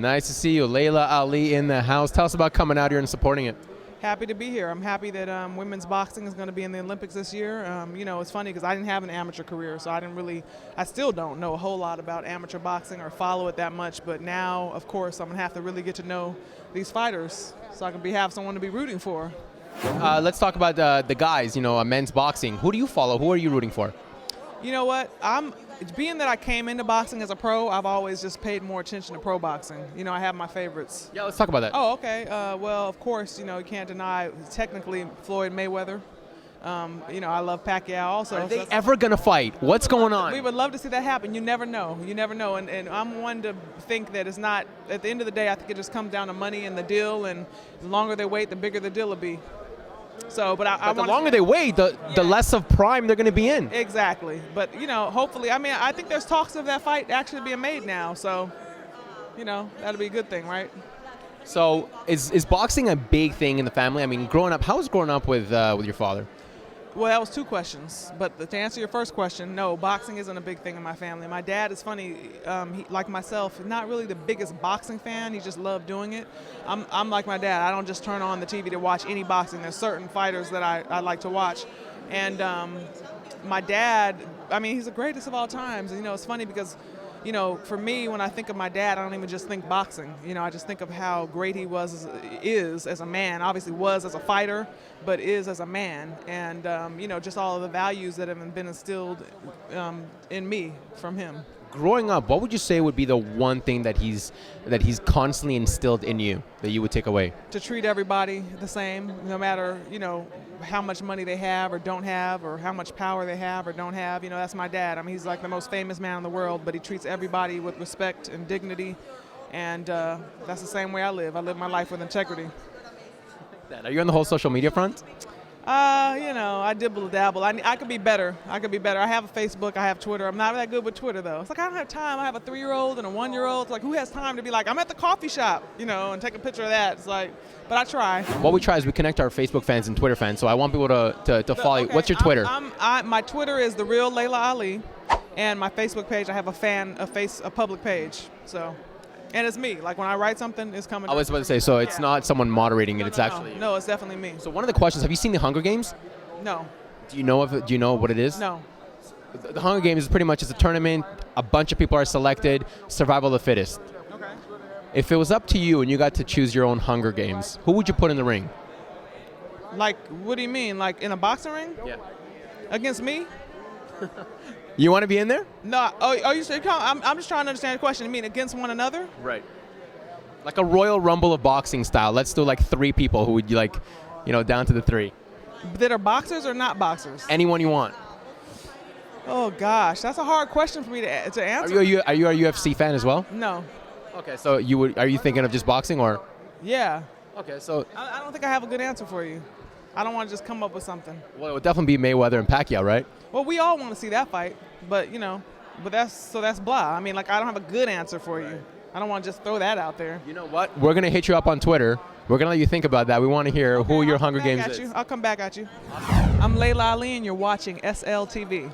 Nice to see you. Laila Ali in the house. Tell us about coming out here and supporting it. Happy to be here. I'm happy that women's boxing is going to be in the Olympics this year. It's funny because I didn't have an amateur career, so I still don't know a whole lot about amateur boxing or follow it that much. But now, of course, I'm going to have to really get to know these fighters so I can have someone to be rooting for. Let's talk about the guys, men's boxing. Who do you follow? Who are you rooting for? You know what? Being that I came into boxing as a pro, I've always just paid more attention to pro boxing. I have my favorites. Yeah, let's talk about that. Oh, okay. Well, of course, you can't deny technically Floyd Mayweather. I love Pacquiao also. Are they ever going to fight? What's going on? We would love to see that happen. You never know. You never know. And I'm one to think that it's not, at the end of the day, I think it just comes down to money and the deal. And the longer they wait, the bigger the deal will be. So, but the longer they wait, the less of prime they're going to be in. Exactly. But, hopefully, I think there's talks of that fight actually being made now. So, that'll be a good thing, right? So, is boxing a big thing in the family? I mean, growing up, how was growing up with your father? Well, that was two questions. But to answer your first question, no, boxing isn't a big thing in my family. My dad is funny, he, like myself, not really the biggest boxing fan. He just loved doing it. I'm like my dad. I don't just turn on the TV to watch any boxing. There's certain fighters that I like to watch. And my dad, he's the greatest of all times. And, it's funny because, for me, when I think of my dad, I don't even just think boxing. I just think of how great he is as a man. Obviously was as a fighter, but is as a man. And, just all of the values that have been instilled in me from him. Growing up, what would you say would be the one thing that he's constantly instilled in you that you would take away? To treat everybody the same, no matter, how much money they have or don't have, or how much power they have or don't have. That's my dad. He's like the most famous man in the world, but he treats everybody with respect and dignity. And that's the same way I live. I live my life with integrity. Are you on the whole social media front? I dibble dabble. I could be better. I have a Facebook. I have Twitter. I'm not that good with Twitter, though. It's like I don't have time. I have a 3-year-old and a 1-year-old. It's like, who has time to be like, I'm at the coffee shop, and take a picture of that. It's like, but I try. What we try is we connect our Facebook fans and Twitter fans, so I want people to follow you. What's your Twitter? My Twitter is The Real Laila Ali, and my Facebook page, I have a public page, so. And it's me. Like when I write something, it's coming. I was about to say, so it's not someone moderating it. It's actually. No, it's definitely me. So one of the questions: have you seen the Hunger Games? No. Do you know what it is? No. The Hunger Games is pretty much a tournament. A bunch of people are selected. Survival of the fittest. Okay. If it was up to you and you got to choose your own Hunger Games, who would you put in the ring? Like, what do you mean? Like in a boxing ring? Yeah. Against me? You want to be in there? No. Oh, I'm just trying to understand the question. You mean against one another? Right. Like a Royal Rumble of boxing style. Let's do like 3 people who would you like, down to the 3. That are boxers or not boxers? Anyone you want. Oh gosh, that's a hard question for me to answer. Are you a UFC fan as well? No. Okay, so are you thinking of just boxing or? Yeah. Okay, so. I don't think I have a good answer for you. I don't want to just come up with something. Well, it would definitely be Mayweather and Pacquiao, right? Well, we all want to see that fight, but that's blah. I don't have a good answer for you. I don't want to just throw that out there. You know what? We're going to hit you up on Twitter. We're going to let you think about that. We want to hear who your Hunger Games is. I'll come back at you. I'm Laila Ali, and you're watching SLTV.